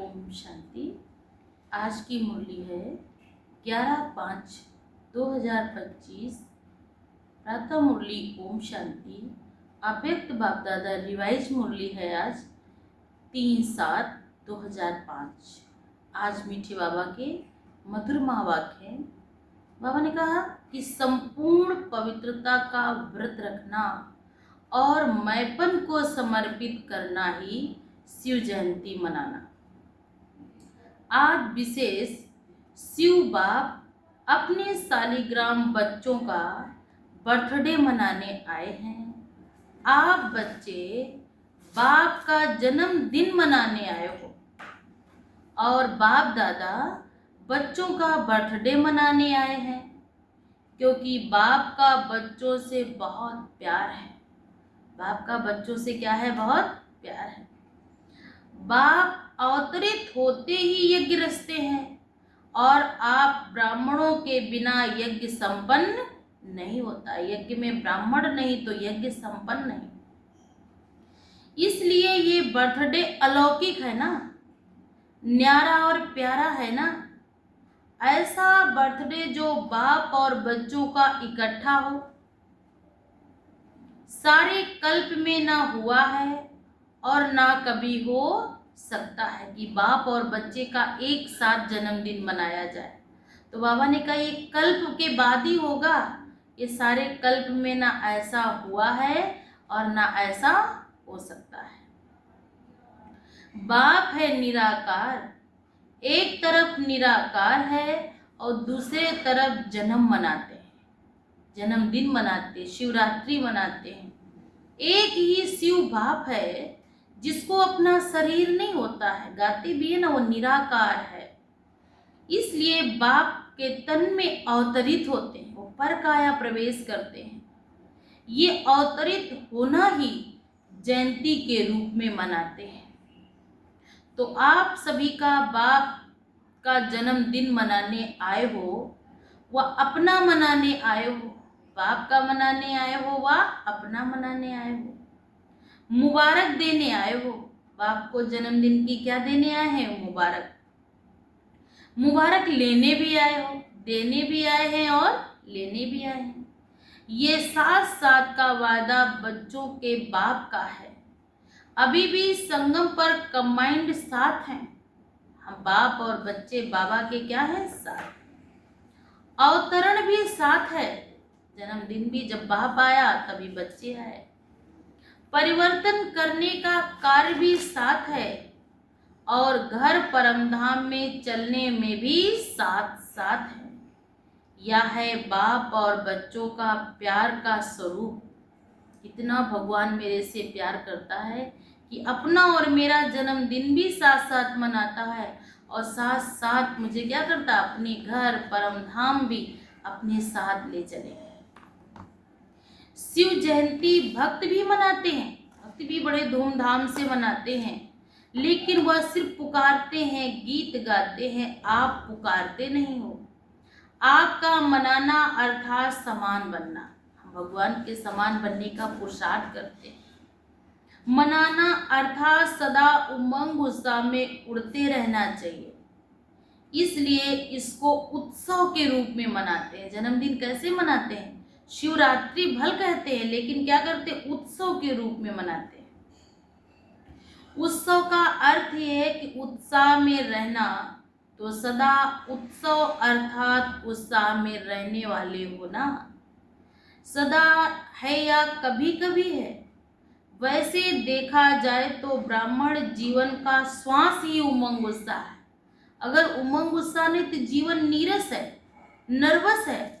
ओम शांति। आज की मुरली है 11/5/2025। प्रातः मुरली ओम शांति। अव्यक्त बाप दादा रिवाइज मुरली है आज 3/7/2005। आज मीठे बाबा के मधुर महावाक्य हैं। बाबा ने कहा कि संपूर्ण पवित्रता का व्रत रखना और मैपन को समर्पित करना ही शिव जयंती मनाना। आज विशेष शिव बाप अपने सालिग्राम बच्चों का बर्थडे मनाने आए हैं। आप बच्चे बाप का जन्मदिन मनाने आए हो और बाप दादा बच्चों का बर्थडे मनाने आए हैं, क्योंकि बाप का बच्चों से बहुत प्यार है। बाप का बच्चों से क्या है? बहुत प्यार है। बाप अवतरित होते ही यज्ञ रचते हैं और आप ब्राह्मणों के बिना यज्ञ संपन्न नहीं होता। यज्ञ में ब्राह्मण नहीं तो यज्ञ संपन्न नहीं। इसलिए ये बर्थडे अलौकिक है ना, न्यारा और प्यारा है ना। ऐसा बर्थडे जो बाप और बच्चों का इकट्ठा हो, सारे कल्प में ना हुआ है और ना कभी हो सकता है कि बाप और बच्चे का एक साथ जन्मदिन मनाया जाए। तो बाबा ने कहा ये कल्प के बाद ही होगा। ये सारे कल्प में ना ऐसा हुआ है और ना ऐसा हो सकता है। बाप है निराकार, एक तरफ निराकार है और दूसरे तरफ जन्म मनाते हैं, जन्मदिन मनाते, शिवरात्रि मनाते हैं। एक ही शिव बाप है जिसको अपना शरीर नहीं होता है, गाते भी है ना, वो निराकार है। इसलिए बाप के तन में अवतरित होते हैं, वो पर काया प्रवेश करते हैं। ये अवतरित होना ही जयंती के रूप में मनाते हैं। तो आप सभी का बाप का जन्मदिन मनाने आए हो, वह अपना मनाने आए हो। बाप का मनाने आए हो, वह अपना मनाने आए हो, मुबारक देने आए हो। बाप को जन्मदिन की क्या देने आए हैं? मुबारक। मुबारक लेने भी आए हो, देने भी आए हैं और लेने भी आए हैं। ये साथ साथ का वादा बच्चों के बाप का है। अभी भी संगम पर कंबाइंड साथ हैं। हम बाप और बच्चे बाबा के क्या है? साथ। अवतरण भी साथ है। जन्मदिन भी जब बाप आया तभी बच्चे आए। परिवर्तन करने का कार्य भी साथ है और घर परमधाम में चलने में भी साथ साथ है। यह है बाप और बच्चों का प्यार का स्वरूप। कितना भगवान मेरे से प्यार करता है कि अपना और मेरा जन्मदिन भी साथ साथ मनाता है और साथ साथ मुझे क्या करता है? अपने घर परमधाम भी अपने साथ ले चले। शिव जयंती भक्त भी मनाते हैं, भक्त भी बड़े धूमधाम से मनाते हैं, लेकिन वह सिर्फ पुकारते हैं, गीत गाते हैं। आप पुकारते नहीं हो। आपका मनाना अर्थात समान बनना। हम भगवान के समान बनने का पुरुषार्थ करते हैं। मनाना अर्थात सदा उमंग उत्साह में उड़ते रहना चाहिए। इसलिए इसको उत्सव के रूप में मनाते हैं। जन्मदिन कैसे मनाते हैं? शिवरात्रि भल कहते हैं, लेकिन क्या करते हैं? उत्सव के रूप में मनाते हैं। उत्सव का अर्थ ये है कि उत्साह में रहना। तो सदा उत्सव अर्थात उत्साह में रहने वाले होना। सदा है या कभी कभी है। वैसे देखा जाए तो ब्राह्मण जीवन का श्वास ही उमंग उत्साह है। अगर उमंग उत्साह नहीं तो जीवन नीरस है, नर्वस है,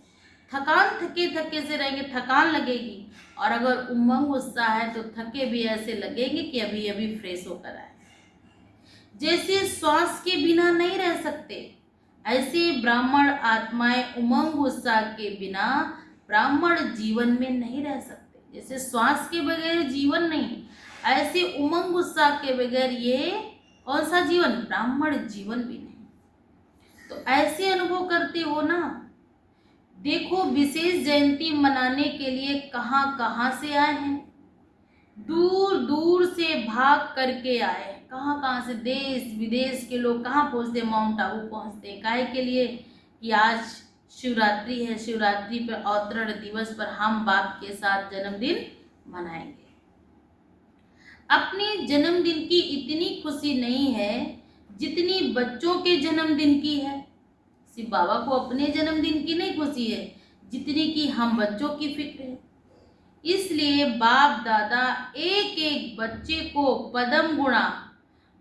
थकान, थके थके से रहेंगे, थकान लगेगी। और अगर उमंग उत्साह है तो थके भी ऐसे लगेंगे कि अभी अभी फ्रेश होकर आए। जैसे श्वास के बिना नहीं रह सकते, ऐसे ब्राह्मण आत्माएं उमंग उत्साह के बिना ब्राह्मण जीवन में नहीं रह सकते। जैसे श्वास के बगैर जीवन नहीं, ऐसे उमंग उत्साह के बगैर ये कौन सा जीवन? ब्राह्मण जीवन भी नहीं। तो ऐसे अनुभव करते हो ना। देखो विशेष जयंती मनाने के लिए कहाँ कहाँ से आए हैं। दूर दूर से भाग करके आए, कहाँ कहाँ से, देश विदेश के लोग कहाँ पहुँचते, माउंट आबू पहुँचते। काहे के लिए कि आज शिवरात्रि है, शिवरात्रि पर अवतरण दिवस पर हम बाप के साथ जन्मदिन मनाएंगे। अपने जन्मदिन की इतनी खुशी नहीं है जितनी बच्चों के जन्मदिन की है। सिर्फ बाबा को अपने जन्मदिन की नहीं खुशी है जितनी कि हम बच्चों की फिक्र है। इसलिए बाप दादा एक एक बच्चे को पदम गुणा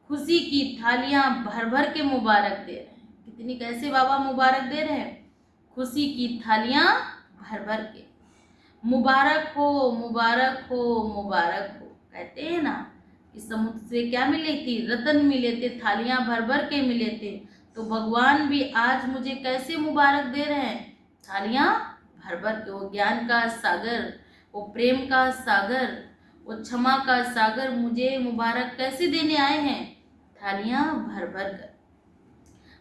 खुशी की थालियां भर भर के मुबारक दे रहे हैं। कितनी कैसे बाबा मुबारक दे रहे हैं, खुशी की थालियां भर भर के। मुबारक हो मुबारक हो मुबारक हो। कहते हैं ना कि समुद्र से क्या मिले थी, रतन मिले थे, थालियां भर भर के मिले थे। तो भगवान भी आज मुझे कैसे मुबारक दे रहे हैं, थालियां भर भर के। वो ज्ञान का सागर, वो प्रेम का सागर, वो क्षमा का सागर मुझे मुबारक कैसे देने आए हैं, थालियां भर भर कर।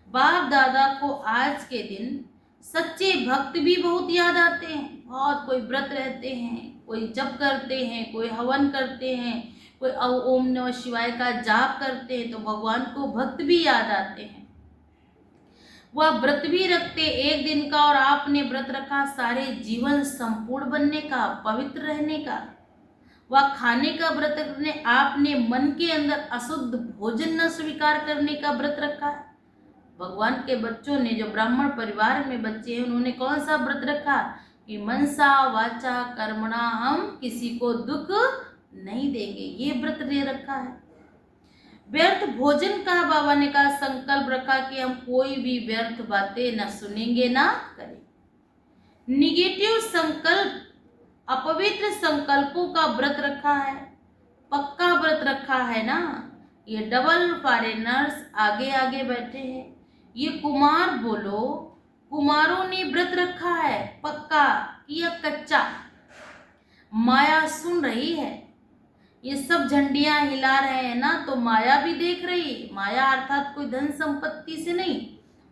बाप दादा को आज के दिन सच्चे भक्त भी बहुत याद आते हैं। बहुत कोई व्रत रहते हैं, कोई जप करते हैं, कोई हवन करते हैं, कोई ओम नमः शिवाय का जाप करते हैं, तो भगवान को भक्त भी याद आते हैं। वह व्रत भी रखते एक दिन का, और आपने व्रत रखा सारे जीवन संपूर्ण बनने का, पवित्र रहने का। वह खाने का व्रत रखने, आपने मन के अंदर अशुद्ध भोजन न स्वीकार करने का व्रत रखा है। भगवान के बच्चों ने, जो ब्राह्मण परिवार में बच्चे हैं, उन्होंने कौन सा व्रत रखा कि मनसा वाचा कर्मणा हम किसी को दुख नहीं देंगे, ये व्रत ले रखा है। व्यर्थ भोजन का बाबा ने कहा संकल्प रखा कि हम कोई भी व्यर्थ बातें न सुनेंगे ना करें। निगेटिव संकल्प, अपवित्र संकल्पों का व्रत रखा है, पक्का व्रत रखा है ना। ये डबल फॉरेनर्स आगे आगे बैठे हैं, ये कुमार बोलो, कुमारों ने व्रत रखा है पक्का या कच्चा। माया सुन रही है, ये सब झंडियां हिला रहे हैं ना, तो माया भी देख रही। माया अर्थात कोई धन संपत्ति से नहीं,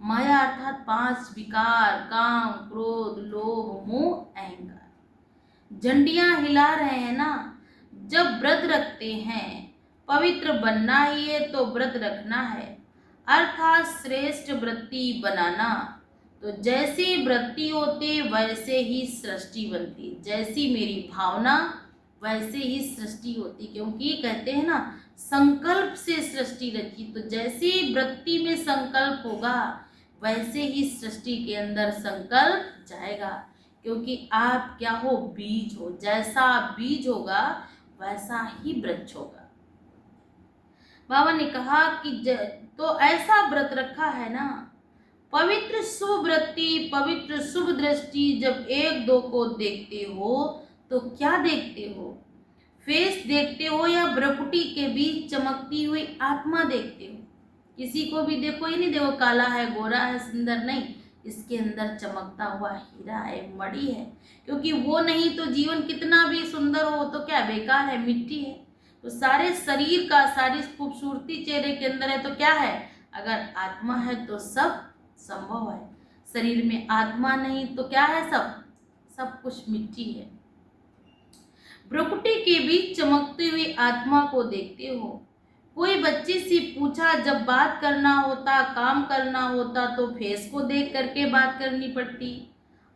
माया अर्थात 5 विकार, काम क्रोध लोभ मोह अहंकार, झंडियां हिला रहे हैं ना। जब व्रत रखते हैं, पवित्र बनना ही है तो व्रत रखना है, अर्थात श्रेष्ठ वृत्ति बनाना। तो जैसी वृत्ति होती वैसे ही सृष्टि बनती, जैसी मेरी भावना वैसे ही सृष्टि होती। क्योंकि कहते हैं ना संकल्प से सृष्टि रची, तो जैसी वृत्ति में संकल्प होगा वैसे ही सृष्टि के अंदर संकल्प जाएगा। क्योंकि आप क्या हो, बीज हो, जैसा बीज होगा वैसा ही वृक्ष होगा। बाबा ने कहा कि तो ऐसा व्रत रखा है ना, पवित्र शुभ वृत्ति, पवित्र शुभ दृष्टि। जब एक दो को देखते हो तो क्या देखते हो, फेस देखते हो या भ्रुकुटी के बीच चमकती हुई आत्मा देखते हो। किसी को भी देखो ही नहीं, देखो काला है, गोरा है, सुंदर नहीं, इसके अंदर चमकता हुआ हीरा है, मणि है। क्योंकि वो नहीं तो जीवन कितना भी सुंदर हो तो क्या बेकार है, मिट्टी है। तो सारे शरीर का, सारी खूबसूरती चेहरे के अंदर है तो क्या है, अगर आत्मा है तो सब संभव है। शरीर में आत्मा नहीं तो क्या है, सब कुछ मिट्टी है। भ्रुकुटी के बीच चमकती हुई आत्मा को देखते हो। कोई बच्चे से पूछा, जब बात करना होता, काम करना होता तो फेस को देख करके बात करनी पड़ती,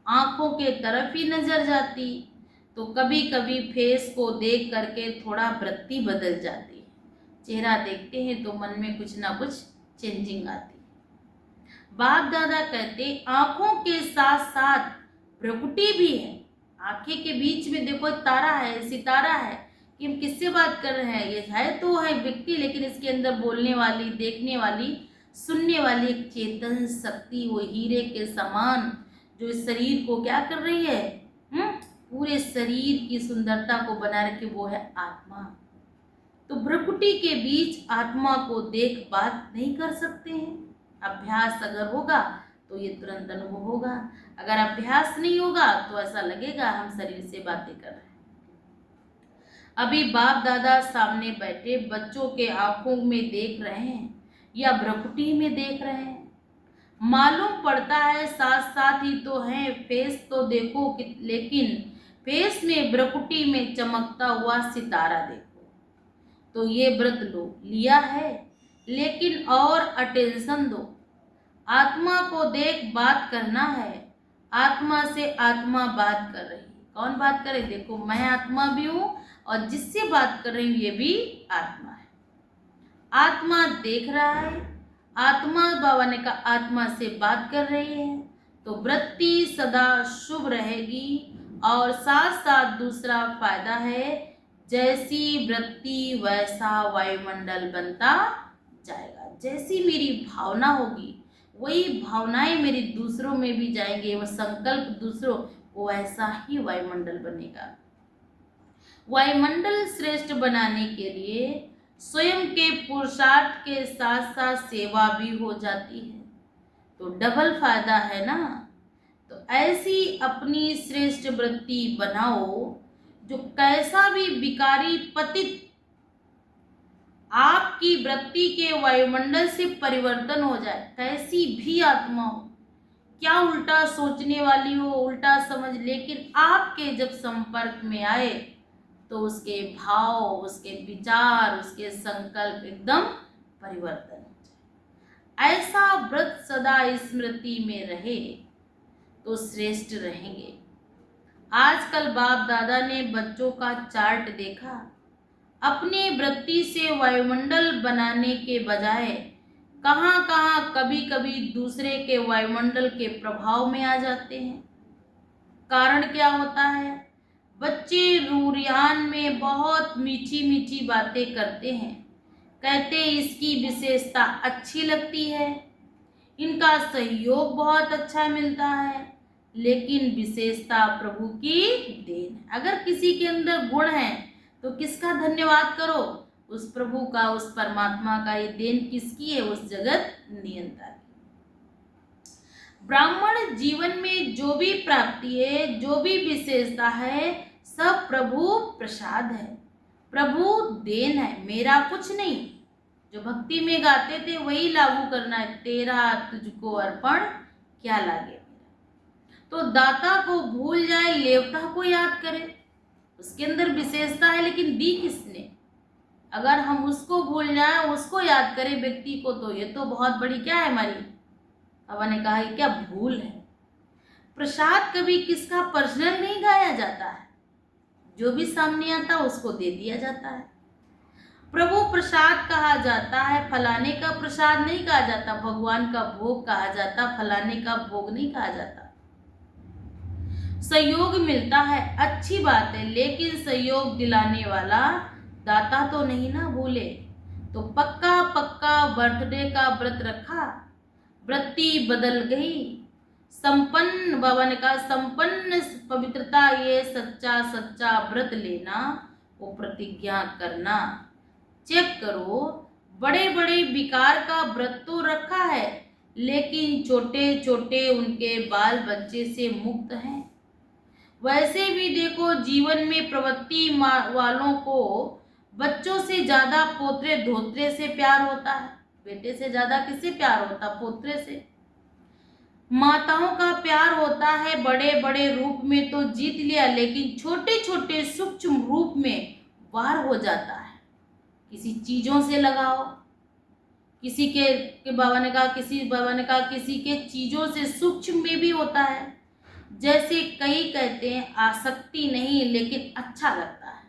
आंखों के तरफ ही नजर जाती। तो कभी कभी फेस को देख करके थोड़ा वृत्ति बदल जाती है, चेहरा देखते हैं तो मन में कुछ ना कुछ चेंजिंग आती है। बाप दादा कहते आंखों के साथ साथ भ्रुकुटी भी है। आंखें के बीच में देखो तारा है, सितारा है, कि हम किससे बात कर रहे हैं। ये है तो है व्यक्ति, लेकिन इसके अंदर बोलने वाली, देखने वाली, सुनने वाली एक चेतन शक्ति, वो हीरे के समान जो इस शरीर को क्या कर रही है, पूरे शरीर की सुंदरता को बना रखे, वो है आत्मा। तो भ्रुकुटी के बीच आत्मा को देख बात नहीं कर सकते हैं। अभ्यास अगर होगा तो ये तुरंत अनुभव होगा, अगर अभ्यास नहीं होगा तो ऐसा लगेगा हम शरीर से बातें कर रहे हैं। अभी बाप दादा सामने बैठे बच्चों के आंखों में देख रहे हैं या भ्रुकुटी में देख रहे हैं, मालूम पड़ता है साथ साथ ही तो है। फेस तो देखो लेकिन फेस में भ्रुकुटी में चमकता हुआ सितारा देखो। तो ये व्रत लो, लिया है, लेकिन और अटेंशन दो। आत्मा को देख बात करना है। आत्मा से आत्मा बात कर रही है। कौन बात करे? देखो, मैं आत्मा भी हूं और जिससे बात कर रही हूं ये भी आत्मा है। आत्मा देख रहा है, आत्मा बाबा ने कहा आत्मा से बात कर रही है, तो वृत्ति सदा शुभ रहेगी। और साथ साथ दूसरा फायदा है, जैसी वृत्ति वैसा वायुमंडल बनता जाएगा। जैसी मेरी भावना होगी वही भावनाएं मेरी दूसरों में भी जाएंगे, वो संकल्प दूसरों को, ऐसा ही वायुमंडल बनेगा। वायुमंडल श्रेष्ठ बनाने के लिए स्वयं के पुरुषार्थ के साथ साथ सेवा भी हो जाती है, तो डबल फायदा है ना। तो ऐसी अपनी श्रेष्ठ वृत्ति बनाओ जो कैसा भी विकारी पतित आपकी वृत्ति के वायुमंडल से परिवर्तन हो जाए। कैसी भी आत्मा हो, क्या उल्टा सोचने वाली हो, उल्टा समझ, लेकिन आपके जब संपर्क में आए तो उसके भाव, उसके विचार, उसके संकल्प एकदम परिवर्तन हो जाए। ऐसा व्रत सदा स्मृति में रहे तो श्रेष्ठ रहेंगे। आजकल बाप दादा ने बच्चों का चार्ट देखा, अपनी वृत्ति से वायुमंडल बनाने के बजाय कहाँ कहाँ कभी कभी दूसरे के वायुमंडल के प्रभाव में आ जाते हैं। कारण क्या होता है? बच्चे रूरियान में बहुत मीठी मीठी बातें करते हैं, कहते इसकी विशेषता अच्छी लगती है, इनका सहयोग बहुत अच्छा मिलता है, लेकिन विशेषता प्रभु की देन है। अगर किसी के अंदर गुण है तो किसका धन्यवाद करो? उस प्रभु का, उस परमात्मा का। ये देन किसकी है? उस जगत नियंता की। ब्राह्मण जीवन में जो भी प्राप्ति है, जो भी विशेषता है, सब प्रभु प्रसाद है, प्रभु देन है, मेरा कुछ नहीं। जो भक्ति में गाते थे वही लागू करना है, तेरा तुझको अर्पण क्या लागे मेरा। तो दाता को भूल जाए, लेवता को याद करे। उसके अंदर विशेषता है लेकिन दी किसने? अगर हम उसको भूल जाए, उसको याद करें व्यक्ति को, तो ये तो बहुत बड़ी क्या है हमारी, बाबा ने कहा क्या भूल है। प्रसाद कभी किसका पर्सनल नहीं गाया जाता है, जो भी सामने आता उसको दे दिया जाता है। प्रभु प्रसाद कहा जाता है, फलाने का प्रसाद नहीं कहा जाता। भगवान का भोग कहा जाता, फलाने का भोग नहीं कहा जाता। सहयोग मिलता है, अच्छी बात है, लेकिन सहयोग दिलाने वाला दाता तो नहीं ना भूले। तो पक्का पक्का बर्थडे का व्रत रखा, वृत्ति बदल गई। संपन्न, बाबा ने कहा संपन्न पवित्रता ये सच्चा सच्चा व्रत लेना, वो प्रतिज्ञा करना। चेक करो, बड़े बड़े विकार का व्रत तो रखा है, लेकिन छोटे छोटे उनके बाल बच्चे से मुक्त हैं। वैसे भी देखो, जीवन में प्रवृत्ति वालों को बच्चों से ज्यादा पोत्रे धोत्रे से प्यार होता है। बेटे से ज्यादा किससे प्यार होता? पोत्रे से। माताओं का प्यार होता है बड़े बड़े रूप में तो जीत लिया, लेकिन छोटे छोटे सूक्ष्म रूप में वार हो जाता है। किसी चीजों से लगाओ, किसी के बाबा ने कहा किसी के चीजों से सूक्ष्म में भी होता है। जैसे कई कहते हैं आसक्ति नहीं, लेकिन अच्छा लगता है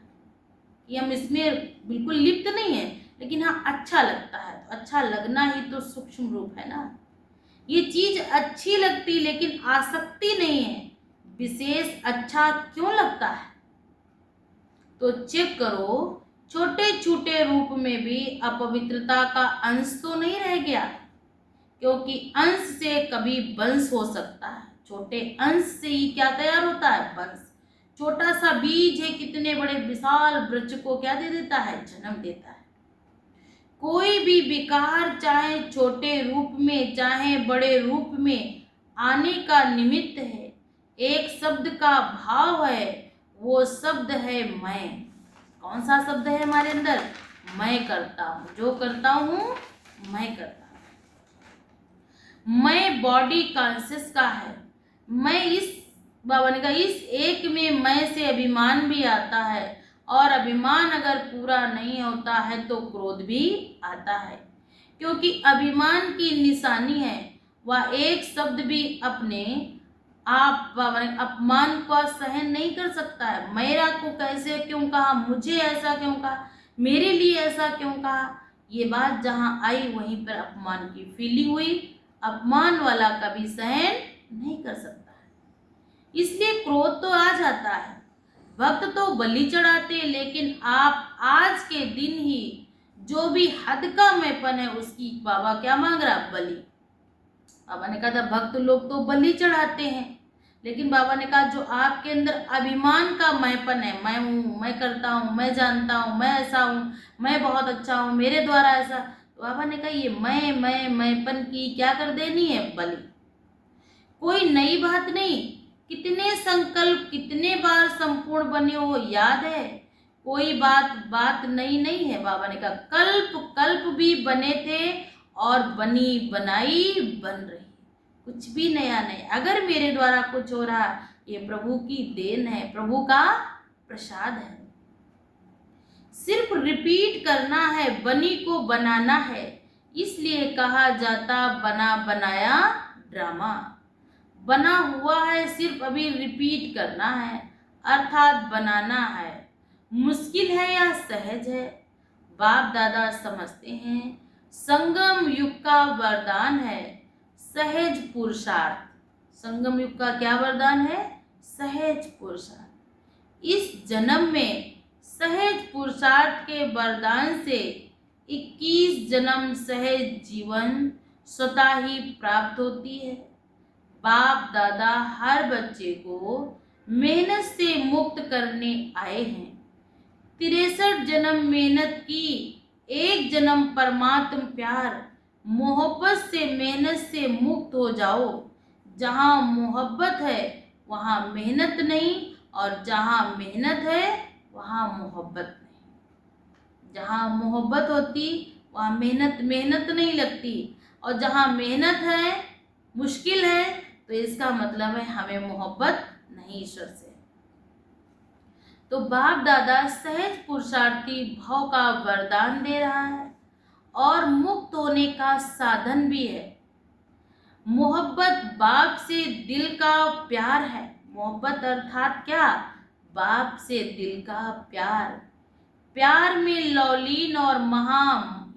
कि हम इसमें बिल्कुल लिप्त नहीं है, लेकिन हाँ अच्छा लगता है। तो अच्छा लगना ही तो सूक्ष्म रूप है ना। ये चीज अच्छी लगती लेकिन आसक्ति नहीं है, विशेष अच्छा क्यों लगता है? तो चेक करो, छोटे छोटे रूप में भी अपवित्रता का अंश तो नहीं रह गया, क्योंकि अंश से कभी वंश हो सकता है। छोटे अंश से ही क्या तैयार होता है? वंश। छोटा सा बीज है, कितने बड़े विशाल वृक्ष को क्या दे देता है? जन्म देता है। कोई भी विकार चाहे छोटे रूप में चाहे बड़े रूप में आने का निमित्त है, एक शब्द का भाव है, वो शब्द है मैं। कौन सा शब्द है हमारे अंदर? मैं करता हूँ, जो करता हूँ मैं करता हूँ। मैं बॉडी कॉन्शियस का है। मैं इस बाबा ने कहा इस एक में मैं से अभिमान भी आता है और अभिमान अगर पूरा नहीं होता है तो क्रोध भी आता है, क्योंकि अभिमान की निशानी है वह एक शब्द भी अपने आप अपमान को सहन नहीं कर सकता है। मेरा को कैसे क्यों कहा, मुझे ऐसा क्यों कहा, मेरे लिए ऐसा क्यों कहा, ये बात जहाँ आई वहीं पर अपमान की फीलिंग हुई। अपमान वाला कभी सहन नहीं कर सकता है, इसलिए क्रोध तो आ जाता है। भक्त तो बलि चढ़ाते, लेकिन आप आज के दिन ही जो भी हद का मैंपन है उसकी बाबा क्या मांग रहा, बलि। बाबा ने कहा था भक्त लोग तो बलि चढ़ाते हैं, लेकिन बाबा ने कहा जो आपके अंदर अभिमान का मैंपन है, मैं हूँ, मैं करता हूँ, मैं जानता हूँ, मैं ऐसा हूँ, मैं बहुत अच्छा हूँ, मेरे द्वारा ऐसा, तो बाबा ने कहा ये मैंपन की क्या कर देनी है, बलि। कोई नई बात नहीं, कितने संकल्प कितने बार संपूर्ण बने हो याद है, कोई बात नई नहीं है। बाबा ने कहा कल्प कल्प भी बने थे और बनी बनाई बन रही, कुछ भी नया नहीं। अगर मेरे द्वारा कुछ हो रहा ये प्रभु की देन है, प्रभु का प्रसाद है। सिर्फ रिपीट करना है, बनी को बनाना है, इसलिए कहा जाता बना बनाया ड्रामा। बना हुआ है, सिर्फ अभी रिपीट करना है, अर्थात बनाना है। मुश्किल है या सहज है, बाप दादा समझते हैं। संगम युग का वरदान है सहज पुरुषार्थ। संगम युग का क्या वरदान है, सहज पुरुषार्थ। इस जन्म में सहज पुरुषार्थ के वरदान से 21 जन्म सहज जीवन स्वतः ही प्राप्त होती है। बाप दादा हर बच्चे को मेहनत से मुक्त करने आए हैं। 63 जन्म मेहनत की, एक जन्म परमात्म प्यार, मोहब्बत से मेहनत से मुक्त हो जाओ। जहाँ मोहब्बत है वहाँ मेहनत नहीं, और जहाँ मेहनत है वहाँ मोहब्बत नहीं। जहाँ मोहब्बत होती वहाँ मेहनत नहीं लगती, और जहाँ मेहनत है, मुश्किल है, तो इसका मतलब है हमें मोहब्बत नहीं ईश्वर से। तो बाप दादा सहज पुरुषार्थी भाव का वरदान दे रहा है और मुक्त होने का साधन भी है। मोहब्बत बाप से दिल का प्यार है। मोहब्बत अर्थात क्या, बाप से दिल का प्यार। प्यार में लौलीन और महा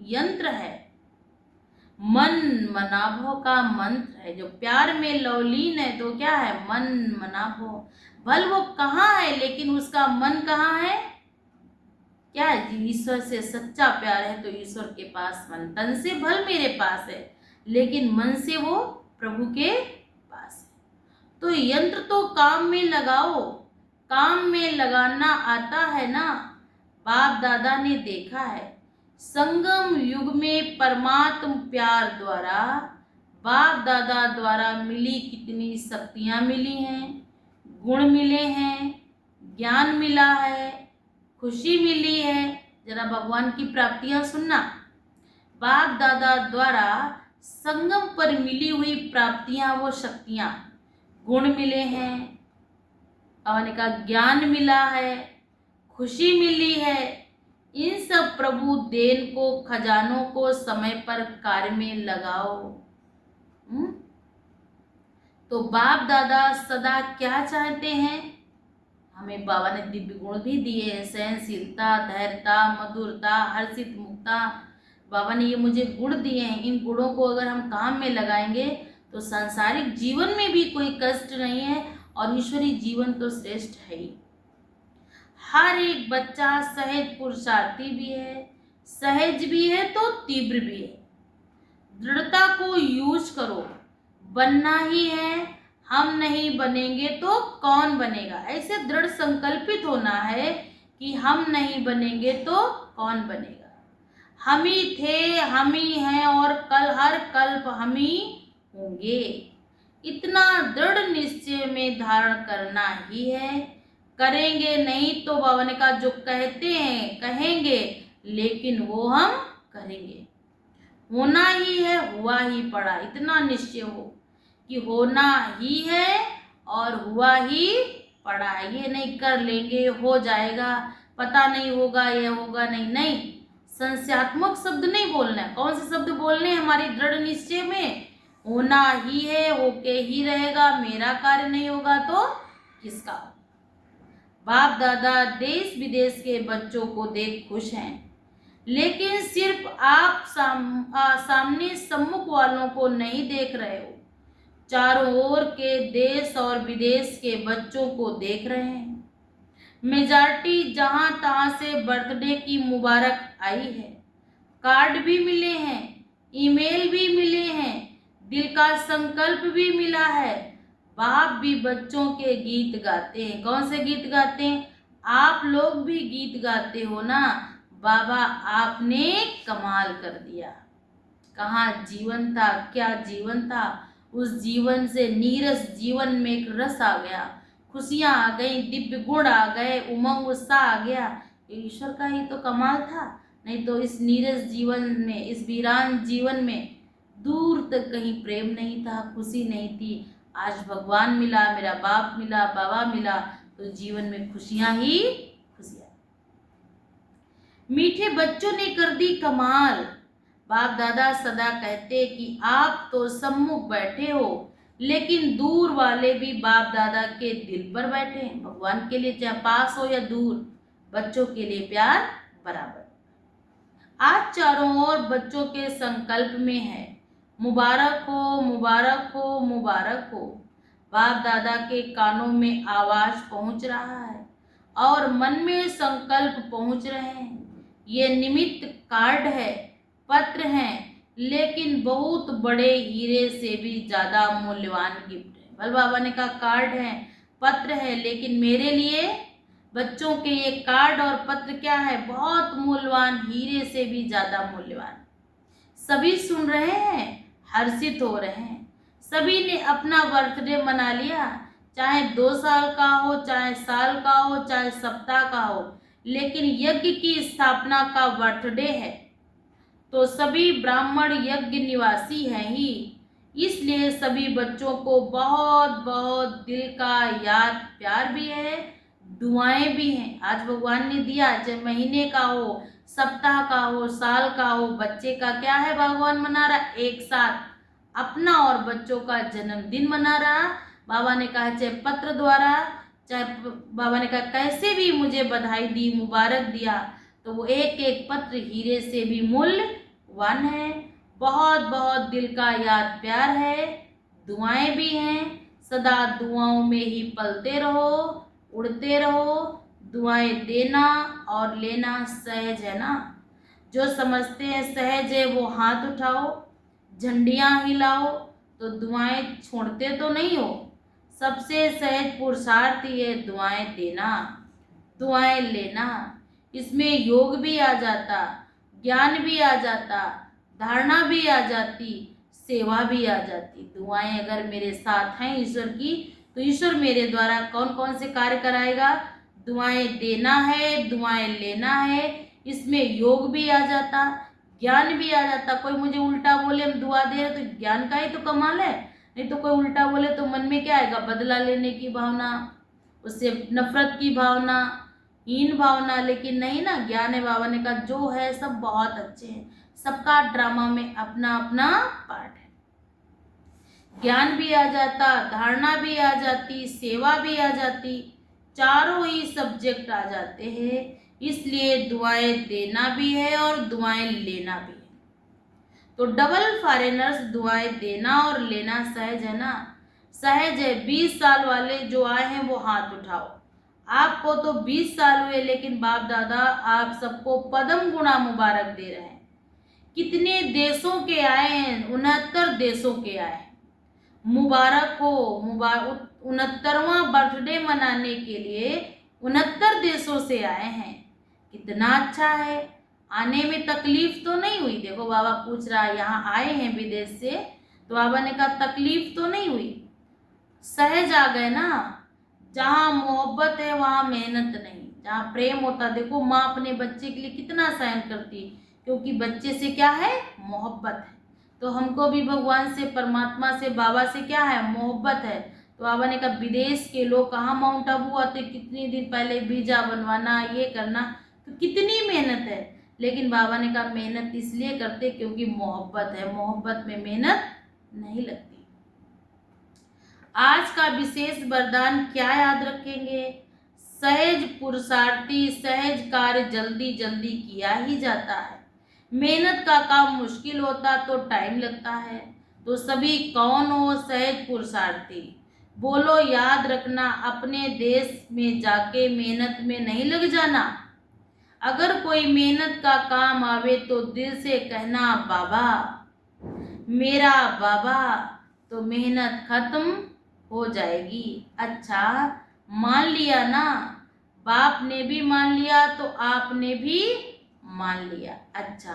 यंत्र है, मन मनाभो का मंत्र है। जो प्यार में लौलीन है तो क्या है, मन मनाभो। भल वो कहाँ है, लेकिन उसका मन कहाँ है, क्या है, ईश्वर से सच्चा प्यार है तो ईश्वर के पास मन। तन से भल मेरे पास है, लेकिन मन से वो प्रभु के पास है। तो यंत्र तो काम में लगाओ, काम में लगाना आता है ना। बाप दादा ने देखा है संगम युग में परमात्म प्यार द्वारा, बाप दादा द्वारा मिली कितनी शक्तियाँ मिली हैं, गुण मिले हैं, ज्ञान मिला है, खुशी मिली है। जरा भगवान की प्राप्तियां सुनना। बाप दादा द्वारा संगम पर मिली हुई प्राप्तियां, वो शक्तियां, गुण मिले हैं, और का ज्ञान मिला है, खुशी मिली है। इन सब प्रभु देन को, खजानों को समय पर कार्य में लगाओ। तो बाप दादा सदा क्या चाहते हैं, हमें बाबा ने दिव्य गुण भी दिए हैं, सहनशीलता, धैर्यता, मधुरता, हर्षित मुक्ता। बाबा ने ये मुझे गुण दिए हैं। इन गुणों को अगर हम काम में लगाएंगे तो सांसारिक जीवन में भी कोई कष्ट नहीं है, और ईश्वरीय जीवन तो श्रेष्ठ है ही। हर एक बच्चा सहज पुरुषार्थी भी है, सहज भी है तो तीव्र भी है। दृढ़ता को यूज करो, बनना ही है, हम नहीं बनेंगे तो कौन बनेगा। ऐसे दृढ़ संकल्पित होना है कि हम नहीं बनेंगे तो कौन बनेगा। हम ही थे, हम ही हैं, और कल हर कल्प हम ही होंगे। इतना दृढ़ निश्चय में धारण करना ही है। करेंगे नहीं तो बाबा ने कहा जो कहते हैं कहेंगे, लेकिन वो हम करेंगे। होना ही है, हुआ ही पड़ा। इतना निश्चय हो कि होना ही है और हुआ ही पड़ा है। ये नहीं कर लेंगे हो जाएगा, पता नहीं होगा, यह होगा नहीं, नहीं, संशयात्मक शब्द नहीं बोलना है। कौन से शब्द बोलने हैं? हमारी दृढ़ निश्चय में होना ही है, होके ही रहेगा, मेरा कार्य नहीं होगा तो किसका होगा। बाप दादा देश विदेश के बच्चों को देख खुश हैं, लेकिन सिर्फ आप सामने सम्मुख वालों को नहीं देख रहे हो, चारों ओर के देश और विदेश के बच्चों को देख रहे हैं। मेजॉरिटी जहां तहां से बर्थडे की मुबारक आई है, कार्ड भी मिले हैं, ईमेल भी मिले हैं, दिल का संकल्प भी मिला है। बाप भी बच्चों के गीत गाते हैं। कौन से गीत गाते हैं? आप लोग भी गीत गाते हो ना। बाबा आपने कमाल कर दिया। कहाँ जीवन था, क्या जीवन था। उस जीवन से नीरस जीवन में एक रस आ गया, खुशियाँ आ गई, दिव्य गुण आ गए, उमंग उत्साह आ गया। ईश्वर का ही तो कमाल था। नहीं तो इस नीरस जीवन में, इस वीरान जीवन में दूर तक कहीं प्रेम नहीं था, खुशी नहीं थी। आज भगवान मिला, मेरा बाप मिला, बाबा मिला, तो जीवन में खुशियां ही खुशियां। मीठे बच्चों ने कर दी कमाल। बाप दादा सदा कहते कि आप तो सम्मुख बैठे हो, लेकिन दूर वाले भी बाप दादा के दिल पर बैठे हैं। भगवान के लिए चाहे पास हो या दूर, बच्चों के लिए प्यार बराबर। आज चारों ओर बच्चों के संकल्प में है, मुबारक हो, मुबारक हो, मुबारक हो। बाप दादा के कानों में आवाज पहुंच रहा है और मन में संकल्प पहुंच रहे हैं। ये निमित्त कार्ड है, पत्र हैं, लेकिन बहुत बड़े हीरे से भी ज्यादा मूल्यवान गिफ्ट है। बल बाबा ने कहा कार्ड है, पत्र है, लेकिन मेरे लिए बच्चों के ये कार्ड और पत्र क्या है? बहुत मूल्यवान, हीरे से भी ज्यादा मूल्यवान। सभी सुन रहे हैं, हर्षित हो रहे हैं। सभी ने अपना बर्थडे मना लिया, चाहे 2 साल का हो, चाहे साल का हो, चाहे सप्ताह का हो, लेकिन यज्ञ की स्थापना का बर्थडे है तो सभी ब्राह्मण यज्ञ निवासी हैं ही। इसलिए सभी बच्चों को बहुत बहुत दिल का याद प्यार भी है, दुआएं भी हैं। आज भगवान ने दिया, चाहे महीने का हो, सप्ताह का हो, साल का हो, बच्चे का क्या है भगवान मना रहा, एक साथ अपना और बच्चों का जन्मदिन मना रहा। बाबा ने कहा चाहे पत्र द्वारा, चाहे बाबा ने कहा कैसे भी मुझे बधाई दी, मुबारक दिया, तो वो एक एक पत्र हीरे से भी मूल्यवान है। बहुत बहुत दिल का याद प्यार है, दुआएं भी हैं। सदा दुआओं में ही पलते रहो, उड़ते रहो। दुआएं देना और लेना सहज है ना। जो समझते हैं सहज है वो हाथ उठाओ, झंडियां हिलाओ। तो दुआएं छोड़ते तो नहीं हो। सबसे सहज पुरुषार्थ ये दुआएं देना, दुआएं लेना। इसमें योग भी आ जाता, ज्ञान भी आ जाता, धारणा भी आ जाती, सेवा भी आ जाती। दुआएं अगर मेरे साथ हैं ईश्वर की, तो ईश्वर मेरे द्वारा कौन कौन से कार्य कराएगा। दुआएं देना है, दुआएं लेना है, इसमें योग भी आ जाता, ज्ञान भी आ जाता। कोई मुझे उल्टा बोले, हम दुआ दे रहे तो ज्ञान का ही तो कमाल है। नहीं तो कोई उल्टा बोले तो मन में क्या आएगा? बदला लेने की भावना, उससे नफरत की भावना, हीन भावना। लेकिन नहीं ना, ज्ञान है। बाबा ने कहा जो है सब बहुत अच्छे हैं, सबका ड्रामा में अपना अपना पार्ट है। ज्ञान भी आ जाता, धारणा भी आ जाती, सेवा भी आ जाती, चारों ही सब्जेक्ट आ जाते हैं। इसलिए दुआएं देना भी है और दुआएं लेना भी है। तो डबल फॉरेनर्स, दुआएं देना और लेना सहज है ना। सहज है। 20 साल वाले जो आए हैं वो हाथ उठाओ। आपको तो 20 साल हुए, लेकिन बाप दादा आप सबको पदम गुणा मुबारक दे रहे हैं। कितने देशों के आए हैं? 69 देशों के आए हैं। मुबारक हो, 69वां बर्थडे मनाने के लिए 69 देशों से आए हैं। कितना अच्छा है। आने में तकलीफ तो नहीं हुई। देखो बाबा पूछ रहा है, यहाँ आए हैं विदेश से, तो बाबा ने कहा तकलीफ तो नहीं हुई, सहज आ गए ना। जहाँ मोहब्बत है वहाँ मेहनत नहीं, जहाँ प्रेम होता। देखो माँ अपने बच्चे के लिए कितना सहन करती, क्योंकि बच्चे से क्या है? मोहब्बत है। तो हमको भी भगवान से, परमात्मा से, बाबा से क्या है? मोहब्बत है। तो बाबा ने कहा विदेश के लोग कहाँ माउंट आबू आते, कितने दिन पहले वीजा बनवाना, ये करना, तो कितनी मेहनत है। लेकिन बाबा ने कहा मेहनत इसलिए करते क्योंकि मोहब्बत है, मोहब्बत में मेहनत नहीं लगती। आज का विशेष वरदान क्या याद रखेंगे? सहज पुरुषार्थी, सहज कार्य जल्दी जल्दी किया ही जाता है। मेहनत का काम मुश्किल होता तो टाइम लगता है। तो सभी कौन हो सहज पुरुषार्थी? बोलो याद रखना, अपने देश में जाके मेहनत में नहीं लग जाना। अगर कोई मेहनत का काम आवे तो दिल से कहना बाबा, मेरा बाबा, तो मेहनत खत्म हो जाएगी। अच्छा, मान लिया ना? बाप ने भी मान लिया तो आपने भी मान लिया। अच्छा,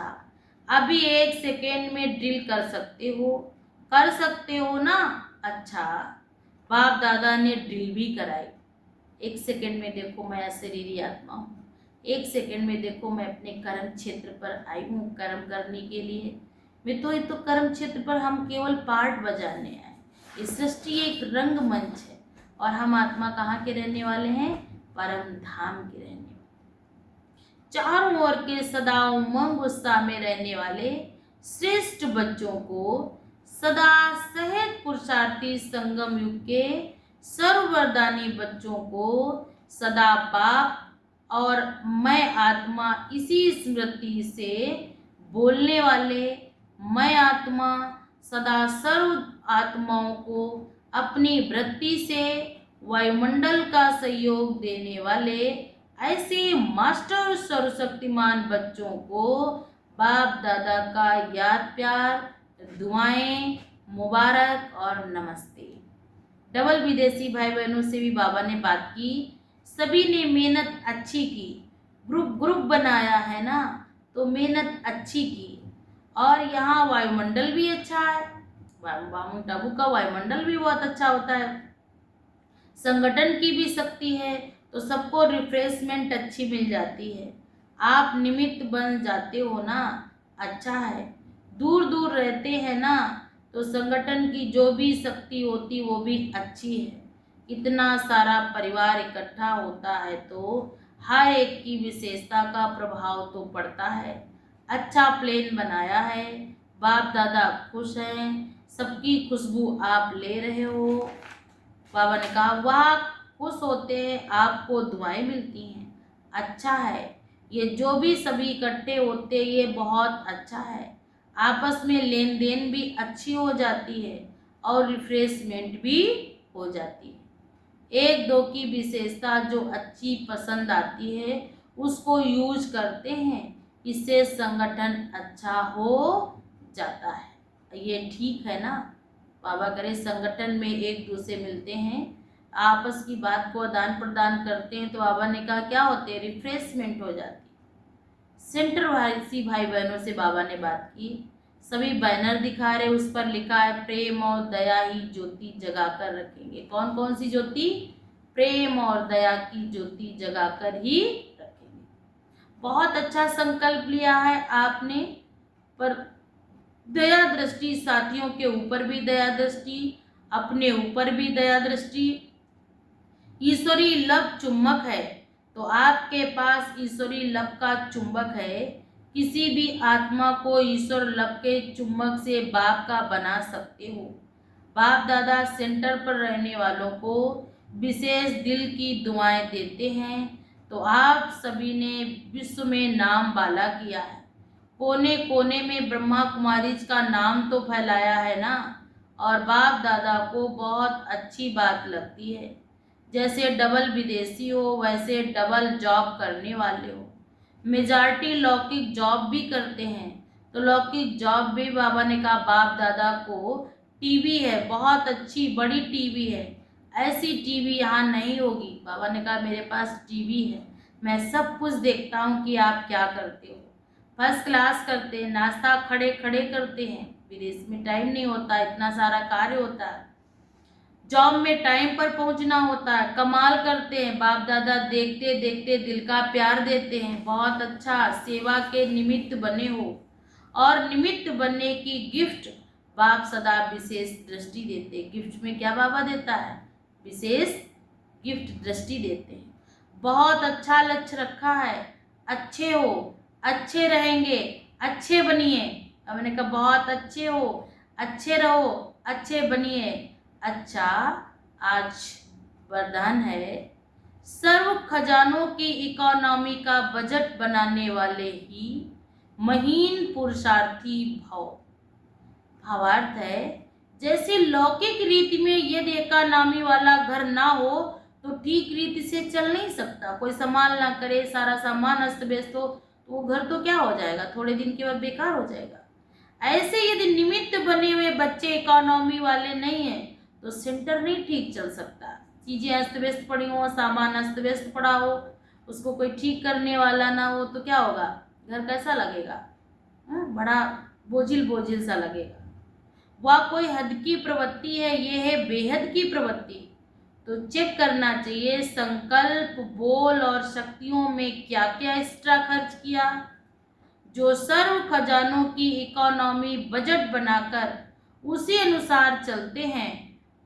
अभी 1 सेकेंड में ड्रिल कर सकते हो ना? अच्छा, बाप दादा ने ड्रिल भी कराई। 1 सेकेंड में देखो मैं अशरीरी आत्मा हूँ। 1 सेकेंड में देखो मैं अपने कर्म क्षेत्र पर आई हूँ कर्म करने के लिए। मैं तो ये तो कर्म क्षेत्र पर हम केवल पार्ट बजाने आए। इस सृष्टि एक रंग मंच है और हम आत्मा कहाँ के रहने वाले हैं? परम धाम के रहने वाले। चारों ओर के सदा उमंग उत्साह में रहने वाले श्रेष्ठ बच्चों को सदा सहज पुरुषार्थी संगम युग के सर्ववरदानी बच्चों को सदा बाप और मैं आत्मा इसी स्मृति से बोलने वाले मैं आत्मा सदा सर्व आत्माओं को अपनी वृत्ति से वायुमंडल का सहयोग देने वाले ऐसे मास्टर सर्वशक्तिमान बच्चों को बाप दादा का याद प्यार, दुआएं, मुबारक और नमस्ते। डबल विदेशी भाई बहनों से भी बाबा ने बात की। सभी ने मेहनत अच्छी की, ग्रुप बनाया है ना, तो मेहनत अच्छी की। और यहाँ वायुमंडल भी अच्छा है, माउंट आबू का वायुमंडल भी बहुत अच्छा होता है। संगठन की भी शक्ति है तो सबको रिफ्रेशमेंट अच्छी मिल जाती है। आप निमित्त बन जाते हो ना, अच्छा है। दूर दूर रहते हैं ना, तो संगठन की जो भी शक्ति होती वो भी अच्छी है। इतना सारा परिवार इकट्ठा होता है तो हर एक की विशेषता का प्रभाव तो पड़ता है। अच्छा प्लेन बनाया है, बाप दादा खुश हैं, सबकी खुशबू आप ले रहे हो। बाबा ने कहा वाह, खुश होते हैं, आपको दुआएं मिलती हैं, अच्छा है। ये जो भी सभी इकट्ठे होते हैं ये बहुत अच्छा है। आपस में लेन देन भी अच्छी हो जाती है और रिफ्रेशमेंट भी हो जाती है। एक दो की विशेषता जो अच्छी पसंद आती है उसको यूज करते हैं, इससे संगठन अच्छा हो जाता है। ये ठीक है ना? बाबा करे संगठन में एक दूसरे मिलते हैं, आपस की बात को आदान प्रदान करते हैं, तो बाबा ने कहा क्या होते हैं? रिफ्रेशमेंट हो जाती। सेंटर वासी भाई बहनों से बाबा ने बात की। सभी बैनर दिखा रहे, उस पर लिखा है प्रेम और दया ही ज्योति जगा कर रखेंगे। कौन कौन सी ज्योति? प्रेम और दया की ज्योति जगा कर ही रखेंगे। बहुत अच्छा संकल्प लिया है आपने, पर दया दृष्टि, साथियों के ऊपर भी दया दृष्टि, अपने ऊपर भी दया दृष्टि। ईश्वरी लब चुंबक है, तो आपके पास ईश्वरी लब का चुंबक है। किसी भी आत्मा को ईश्वर लब के चुंबक से बाप का बना सकते हो। बाप दादा सेंटर पर रहने वालों को विशेष दिल की दुआएं देते हैं, तो आप सभी ने विश्व में नाम बाला किया है। कोने कोने में ब्रह्मा कुमारी का नाम तो फैलाया है ना, और बाप दादा को बहुत अच्छी बात लगती है। जैसे डबल विदेशी हो वैसे डबल जॉब करने वाले हो। मेजॉरिटी लौकिक जॉब भी करते हैं, तो लौकिक जॉब भी बाबा ने कहा बाप दादा को टीवी है, बहुत अच्छी बड़ी टीवी है, ऐसी टीवी यहाँ नहीं होगी। बाबा ने कहा मेरे पास टीवी है, मैं सब कुछ देखता हूँ कि आप क्या करते हो। फर्स्ट क्लास करते हैं, नाश्ता खड़े खड़े करते हैं। विदेश में टाइम नहीं होता, इतना सारा कार्य होता है, जॉब में टाइम पर पहुंचना होता है, कमाल करते हैं। बाप दादा देखते देखते दिल का प्यार देते हैं। बहुत अच्छा, सेवा के निमित्त बने हो, और निमित्त बनने की गिफ्ट बाप सदा विशेष दृष्टि देते हैं। गिफ्ट में क्या बाबा देता है? विशेष गिफ्ट दृष्टि देते हैं। बहुत अच्छा लक्ष्य रखा है, अच्छे हो, अच्छे रहेंगे, अच्छे बनिए। अब मैंने कहा बहुत अच्छे हो, अच्छे रहो, अच्छे बनिए। अच्छा, आज वरदान है, सर्व खजानों की इकोनॉमी का बजट बनाने वाले ही महीन पुरुषार्थी भव। भावार्थ है, जैसे लौकिक रीति में यदि इकोनॉमी वाला घर ना हो तो ठीक रीति से चल नहीं सकता। कोई संभाल ना करे, सारा सामान अस्त व्यस्त हो तो वो घर तो क्या हो जाएगा, थोड़े दिन के बाद बेकार हो जाएगा। ऐसे यदि निमित्त बने हुए बच्चे इकोनॉमी वाले नहीं है तो सेंटर नहीं ठीक चल सकता। चीजें अस्त व्यस्त पड़ी हो, सामान अस्त व्यस्त पड़ा हो, उसको कोई ठीक करने वाला ना हो तो क्या होगा, घर कैसा लगेगा, बड़ा बोझिल बोझिल सा लगेगा। वह कोई हद की प्रवृत्ति है, ये है बेहद की प्रवृत्ति। तो चेक करना चाहिए संकल्प, बोल और शक्तियों में क्या क्या एक्स्ट्रा खर्च किया। जो सर्व खजानों की इकोनॉमी बजट बनाकर उसी अनुसार चलते हैं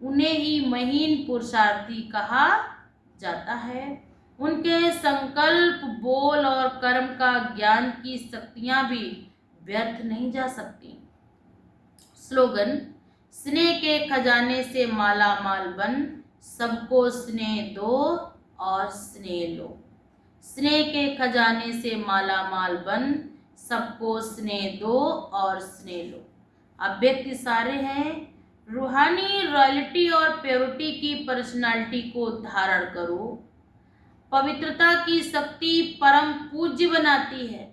उन्हें ही महीन पुरुषार्थी कहा जाता है। उनके संकल्प, बोल और कर्म का ज्ञान की शक्तियां भी व्यर्थ नहीं जा सकती। स्लोगन, स्नेह के खजाने से माला माल बन, सबको स्नेह दो और स्नेह लो। स्नेह के खजाने से माला माल बन, सबको स्नेह दो और स्नेह लो। अब व्यक्ति सारे हैं, रूहानी रॉयल्टी और प्योरिटी की पर्सनालिटी को धारण करो। पवित्रता की शक्ति परम पूज्य बनाती है।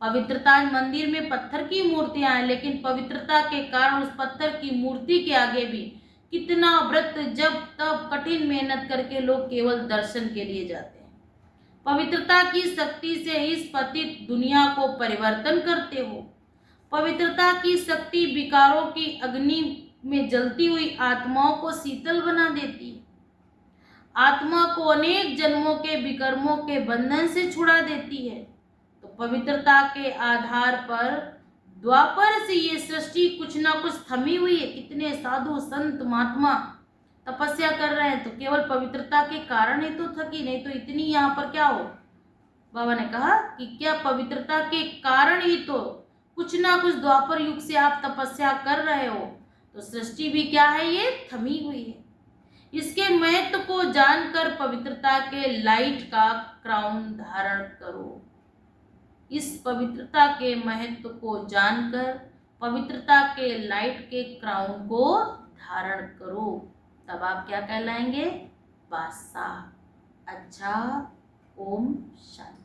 पवित्रता, मंदिर में पत्थर की मूर्तियां हैं लेकिन पवित्रता के कारण उस पत्थर की मूर्ति के आगे भी कितना व्रत, जब तब कठिन मेहनत करके लोग केवल दर्शन के लिए जाते हैं। पवित्रता की शक्ति से इस पतित दुनिया को परिवर्तन करते हो। पवित्रता की शक्ति विकारों की अग्नि में जलती हुई आत्माओं को शीतल बना देती है। आत्मा को अनेक जन्मों के विकर्मों के बंधन से छुड़ा देती है। तो पवित्रता के आधार पर द्वापर से ये सृष्टि कुछ ना कुछ थमी हुई है। कितने साधु संत महात्मा तपस्या कर रहे हैं तो केवल पवित्रता के कारण ही तो थकी, नहीं तो इतनी यहाँ पर क्या हो। बाबा ने कहा कि क्या पवित्रता के कारण ही तो कुछ ना कुछ द्वापर युग से आप तपस्या कर रहे हो। तो सृष्टि भी क्या है, ये थमी हुई है। इसके महत्व को जानकर पवित्रता के लाइट का क्राउन धारण करो। इस पवित्रता के महत्व को जानकर पवित्रता के लाइट के क्राउन को धारण करो, तब आप क्या कहलाएंगे, बादशाह। अच्छा, ओम शांति।